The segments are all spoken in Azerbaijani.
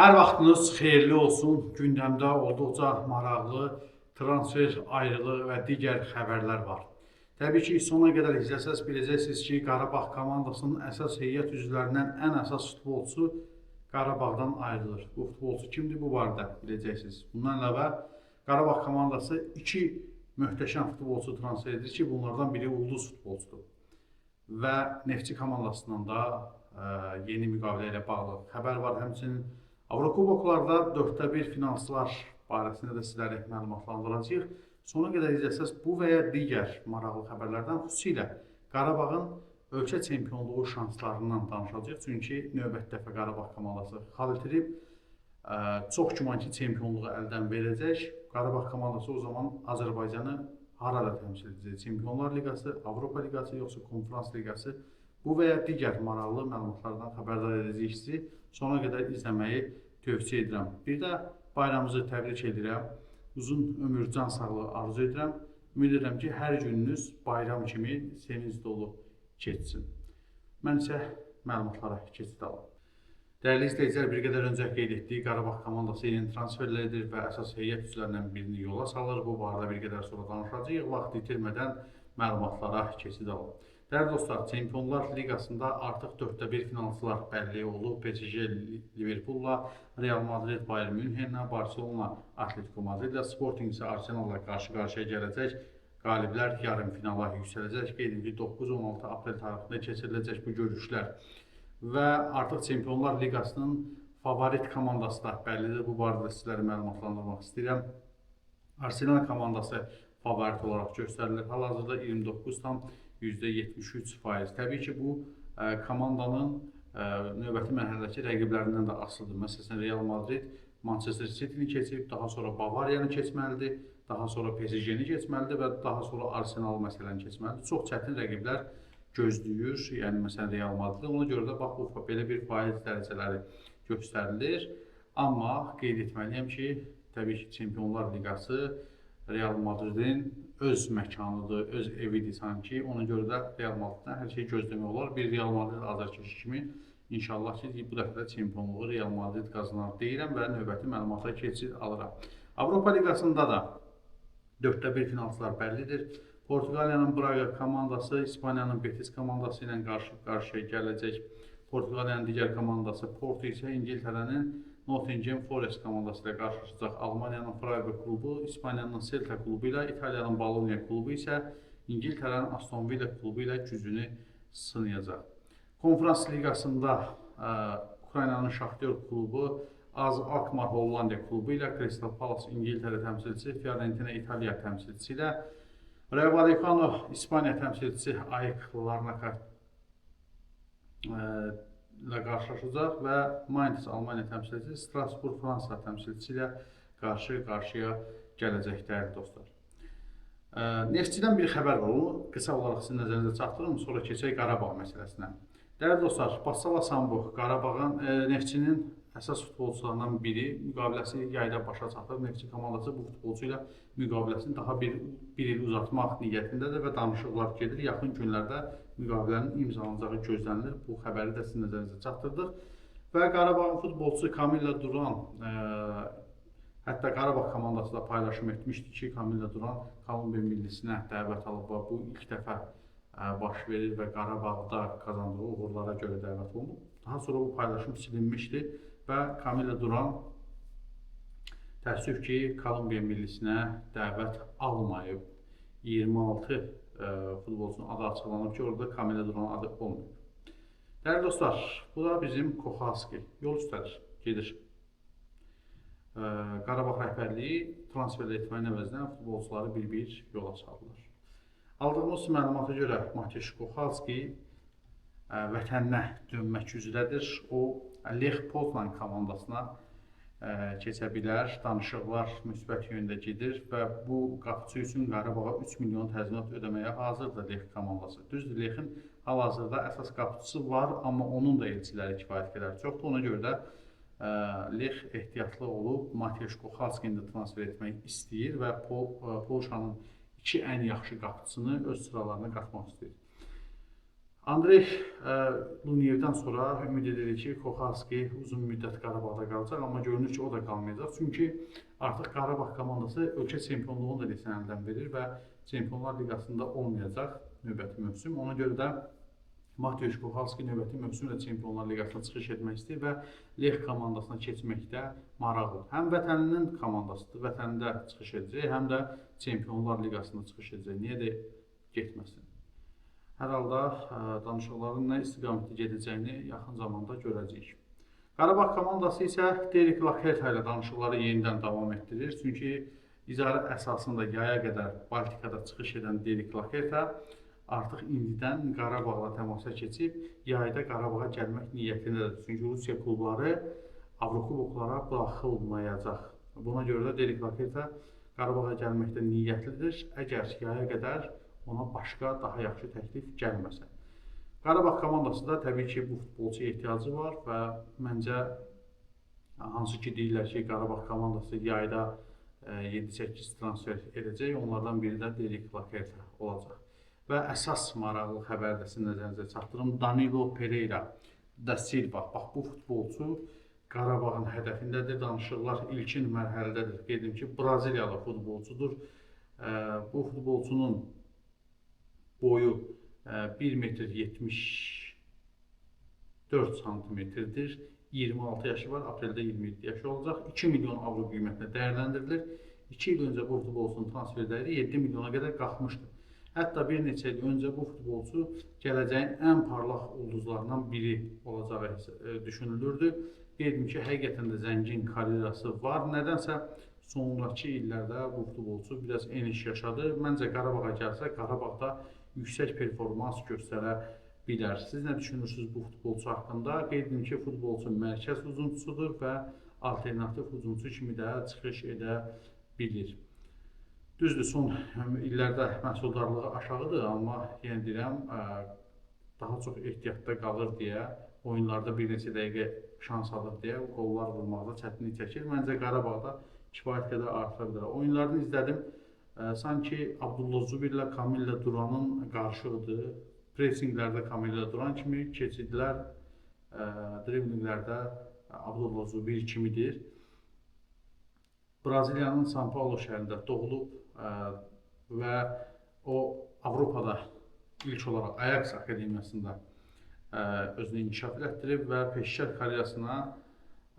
Hər vaxtınız xeyirli olsun. Gündəmdə olduqca maraqlı transfer ayrılığı və digər xəbərlər var. Təbii ki, sona qədər izləsəz biləcəksiniz ki, Qarabağ komandasının əsas heyət üzvlərindən ən əsas futbolçusu Qarabağdan ayrılır. Bu futbolçu kimdir? Bu barədə biləcəksiniz. Bundan əlavə Qarabağ komandası iki möhtəşəm futbolçu transfer edir ki, bunlardan biri ulduz futbolçudur. Və Neftçi komandasından da yeni müqavilə ilə bağlı xəbər var. Həmçinin Avrokuboklarda 4-1 finalçılar barəsində də sizləri məlumatlandıracağıq. Sona qədər izləsəz bu və ya digər maraqlı xəbərlərdən xüsusilə Qarabağın ölkə çempionluğu şanslarından danışacağıq. Çünki növbəti dəfə Qarabağ komandası xal itirib, çox güman ki, çempionluğu əldən verəcək. Qarabağ komandası o zaman Azərbaycanı harada təmsil edəcək? Çempionlar Liqası, Avropa Liqası, yoxsa Konferans Liqası? Bu və ya digər maraqlı məlumatlardan xəbərdar edəcəyik sizi. Sona qədər izləməyi tövsiyə edirəm. Bir də bayramınızı təbrik edirəm. Uzun ömür, can sağlığı arzu edirəm. Ümid edirəm ki, hər gününüz bayram kimi sevinç dolu keçsin. Mən isə məlumatlara keçid alım. Dəyərli izləyicilər, bir qədər öncə qeyd etdiyi Qarabağ komandası yeni transferlər edir və əsas heyət üzvlərindən birini yola salır. Bu barədə bir qədər sonra danışacağıq. Vaxt itirmədən məlumatlara keçid alın. Dəyərli dostlar, Çempionlar Liqasında artıq 4-1 finalçılar bəlli olub. PSG Liverpool'la, Real Madrid Bayern Münchenlə, Barcelona Atletico Madridlə, Sporting isə Arsenal'la qarşı-qarşıya gələcək. Qaliblər yarım finala yüksələcək. Qeyd edildi 9-16 aprel tarixində keçiriləcək bu görüşlər. Və artıq Çempionlar Liqasının favorit komandası da bəllidir. Bu barədə sizləri məlumatlandırmaq istəyirəm. Arsenal komandası favorit olaraq göstərilir. Hal-hazırda 29,73%. Təbii ki, bu komandanın növbəti mərhələdəki rəqiblərindən də asılıdır. Məsələn, Real Madrid Manchester City-ni keçib, daha sonra Bavariyanı keçməlidir, daha sonra PSG-ni keçməlidir və daha sonra Arsenal məsələni keçməlidir. Çox çətin rəqiblər gözləyir, yəni məsələn Real Madrid. Ona görə də bax, belə bir faiz dərəcələri göstərilir. Amma qeyd etməliyəm ki, təbii ki, Çempionlar Liqası Real Madridin öz məkanıdır, öz evidir sanki. Ona görə də Real Madriddən hər şey gözləmək olar. Bir Real Madrid azarkeşi kimi inşallah ki, bu dəfə də çempionluğu Real Madrid qazanar deyirəm və növbəti məlumata keçid alıram. Avropa Liqasında da 4-1 finalçılar bəllidir. Portuqaliyanın Braga komandası İspaniyanın Betis komandası ilə qarşı-qarşıya gələcək. Portuqaliyanın digər komandası Porto isə İngiltərənin Nottingham Forest komandası ilə qarşılaşacaq. Almaniyanın Freiburg klubu, İspaniyanın Celta klubu ilə, İtaliyanın Bologna klubu isə İngiltərənin Aston Villa klubu ilə gücünü sınayacaq. Konferans Liqasında Ukraynanın Shakhtar klubu, AZ Alkmaar Hollandiya klubu ilə, Crystal Palace İngiltərə təmsilçisi, Fiorentina İtaliya təmsilçisi ilə, Rayo Vallecano İspaniya təmsilçisi AEK Larnaka ilə qarşılaşacaq və Mainz Almaniya təmsilçisi Strasbourg Fransa təmsilçisi ilə qarşı-qarşıya gələcək dəyərli dostlar. Neftçidən bir xəbər var, onu qısa olaraq sizin nəzərinizə çatdırım, sonra keçək Qarabağ məsələsinə. Dəyərli dostlar, Bassala Sambu Qarabağın Neftçinin əsas futbolçularından biri, müqaviləsi yayda başa çatır. Neftçi komandası bu futbolçu ilə müqaviləsini daha bir il uzatmaq niyyətindədir və danışıqlar gedir. Yaxın günlərdə müqavilənin imzalanacağı gözlənilir. Bu xəbəri də sizin nəzərinizə çatdırdıq. Və Qarabağın futbolçusu Kamilla Duran, hətta Qarabağ komandası da paylaşım etmişdi ki, Kamilla Duran Kolumbiya millisinə dəvət alıb. Bu ilk dəfə baş verir və Qarabağda qazandığı uğurlara görə dəvət olunub. Daha sonra bu paylaşım silinmişdi və Kamilla Duran təəssüf ki, Kolumbiya millisinə dəvət almayıb. 26 futbolçunun adı açıqlanıb ki, orada Kamilla Duran adı olmayıb. Dəyərli dostlar, bu da bizim Kohalski yol üstədir, gedir. Qarabağ rəhbərliyi transfer etməyin əvəzinə futbolçuları bir-bir yola salırlar. Aldığımız məlumata görə Matiş Kohalski vətəninə dönmək üzrədir. O, Lech Poznan komandasına keçə bilər. Danışıqlar müsbət yöndə gedir və bu qapıcı üçün Qarabağa 3 milyon təzminat ödəməyə hazırdır Lech komandası. Düzdür, Lechin hal-hazırda əsas qapıcısı var, amma onun da elçiləri kifayət qədər çoxdur. Ona görə də Lech ehtiyatlı olub Matiş Kohalskini də transfer etmək istəyir və Polşanın iki ən yaxşı qapıcısını öz sıralarına qatmaq istəyir. Andrey Luniyevdən sonra ümid edirik ki, Koxarski uzun müddət Qarabağda qalacaq, amma görünür ki, o da qalmayacaq. Çünki artıq Qarabağ komandası ölkə çempionluğunu da desən əldən verir və Çempionlar Liqasında olmayacaq növbəti mövsüm. Ona görə də Mateusz Koxarski növbəti mövsümdə Çempionlar Liqasına çıxış etmək istəyir və Lech komandasına keçməkdə maraqlıdır. Həm vətəninin komandasıdır, vətənində çıxış edəcək, həm də Çempionlar Liqasında çıxış edəcək. Niyə də getməsin? Hər halda danışıqların nə istiqamətdə gedəcəyini yaxın zamanda görəcəyik. Qarabağ komandası isə Derek Lakerta ilə danışıqları yenidən davam etdirir. Çünki icarə əsasında yaya qədər Baltikada çıxış edən Derek Lakerta artıq indidən Qarabağla təmasa keçib, yayda Qarabağa gəlmək niyyətindədir. Çünki Rusiya klubları Avrokuboklara buraxılmayacaq. Buna görə də Derek Lakerta Qarabağa gəlməkdə niyyətlidir. Əgər yaya qədər ona başqa, daha yaxşı təklif gəlməsə. Qarabağ komandası da təbii ki, bu futbolçuya ehtiyacı var və məncə hansı ki deyirlər ki, Qarabağ komandası yayda 7-8 transfer edəcək, onlardan biri də Derek Lakerta olacaq. Və əsas maraqlı xəbər də sizin nəzərinizə çatdırım, Danilo Pereira da Silva. Bax, bu futbolçu Qarabağın hədəfindədir, danışıqlar ilkin mərhələdədir. Qeyd edim ki, Braziliyalı futbolçudur. Bu futbolçunun boyu 1 metr 74 santimetrdir. 26 yaşı var, apreldə 27 yaşı olacaq. 2 milyon avro qiymətlə dəyərləndirilir. 2 il öncə bu futbolçunun transfer dəyəri 7 milyona qədər qalxmışdı. Hətta bir neçə il öncə bu futbolçu gələcəyin ən parlaq ulduzlarından biri olacağı düşünülürdü. Qeyd ki, həqiqətən də zəngin karyerası var. Nədənsə sonraki illərdə bu futbolçu biraz eniş yaşadı. Məncə Qarabağa gəlsə, Qarabağda yüksək performans göstərə bilər. Siz nə düşünürsünüz bu futbolçu haqqında? Qeyd edim ki, futbolçu mərkəz hücumçusudur və alternativ hücumçu kimi də çıxış edə bilir. Düzdür, son illərdə məhsuldarlığı aşağıdır, amma yenə deyirəm, daha çox ehtiyatda qalır deyə, oyunlarda bir neçə dəqiqə şans alır deyə qollar vurmaqda çətinlik çəkir. Məncə Qarabağda kifayət qədər arta bilər. Oyunlarını izlədim. Sanki Abdullah Zubir ilə Kamillə Duranın qarşığıdır. Pressinglərdə Kamillə Duran kimi, keçidlər, driblinglərdə Abdullah Zubir kimidir. Braziliyanın São Paulo şəhərində doğulub və o Avropada ilk olaraq Ajax Akademiyasında özünü inkişaf etdirib və peşəkar karyerasına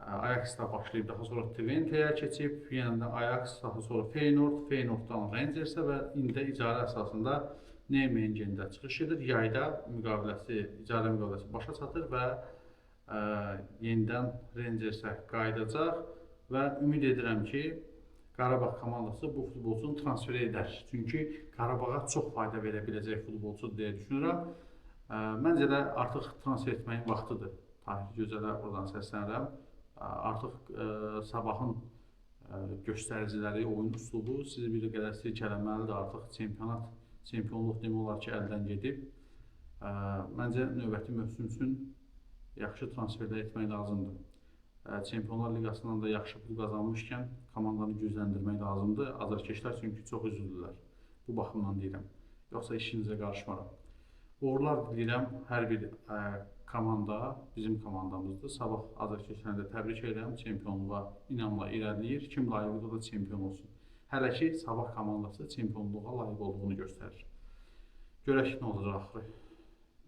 Ajax-da başlayıb, daha sonra Twente'yə keçib, yenə də Ajax, daha sonra Feyenoord, Feyenoorddan Rangers'ə və indi də icarə əsasında Nijmegen'də çıxış edir. Yayda icarə müqaviləsi başa çatır və yenidən Rangers'ə qayıdacaq və ümid edirəm ki, Qarabağ komandası bu futbolçunu transfer edər. Çünki Qarabağa çox fayda verə biləcək futbolçudur deyə düşünürəm. Məncə də artıq transfer etməyin vaxtıdır. Tahir Gözələ oradan səslənirəm. Artıq Sabahın göstəriciləri, oyun üslubu sizi bir qədər silkələməlidir. Artıq çempionluq demək olar ki, əldən gedib. Məncə növbəti mövsüm üçün yaxşı transferlər etmək lazımdır. Çempionlar Liqasından da yaxşı pul qazanmışkən komandanı gücləndirmək lazımdır. Azarkeşlər çünki çox üzüldülər. Bu baxımdan deyirəm. Yoxsa işinizə qarışmaram. Uğurlar diləyirəm hər bir komanda, bizim komandamızdır. Sabah Azərkeşlərini də təbrik edirəm. Çempionluğa inamla irəliləyir. Kim layiqdir da çempion olsun. Hələ ki, Sabah komandası çempionluğa layiq olduğunu göstərir. Görək nə olacaq axırı.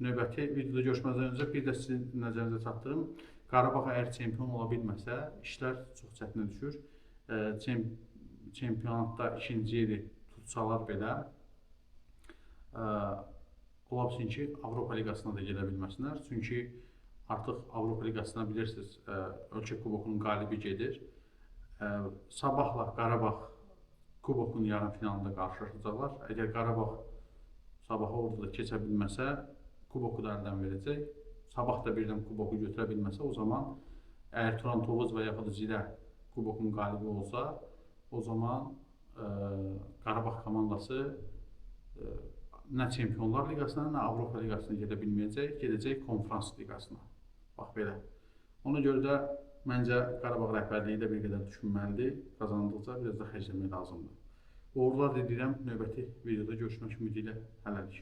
Növbəti videoda görüşməzdən öncə bir də sizin nəzərinizə çatdırım. Qarabağ əgər çempion ola bilməsə, işlər çox çətinə düşür. Çempionatda ikinci yeri tutsalar belə, ola bilsin ki, Avropa Liqasına da gedə bilməsinlər. Çünki artıq Avropa Liqasına bilirsiniz, ölkə kubokunun qalibi gedir. Sabahla Qarabağ kubokun yarım finalında qarşılaşacaqlar. Əgər Qarabağ Sabaha orada da keçə bilməsə, kuboku da əldən verəcək. Sabah da birdən kuboku götürə bilməsə, o zaman əgər Turan Tovuz və yaxud Zilə kubokun qalibi olsa, o zaman Qarabağ komandası nə Çempionlar Liqasına, nə Avropa Liqasına gedə bilməyəcək, gedəcək Konferans Liqasına. Bax belə. Ona görə də məncə Qarabağ rəhbərliyi də bir qədər düşünməlidir. Qazandıqca biraz da xərcləmək lazımdır. Uğurlar diləyirəm. Növbəti videoda görüşmək ümidi ilə hələlik.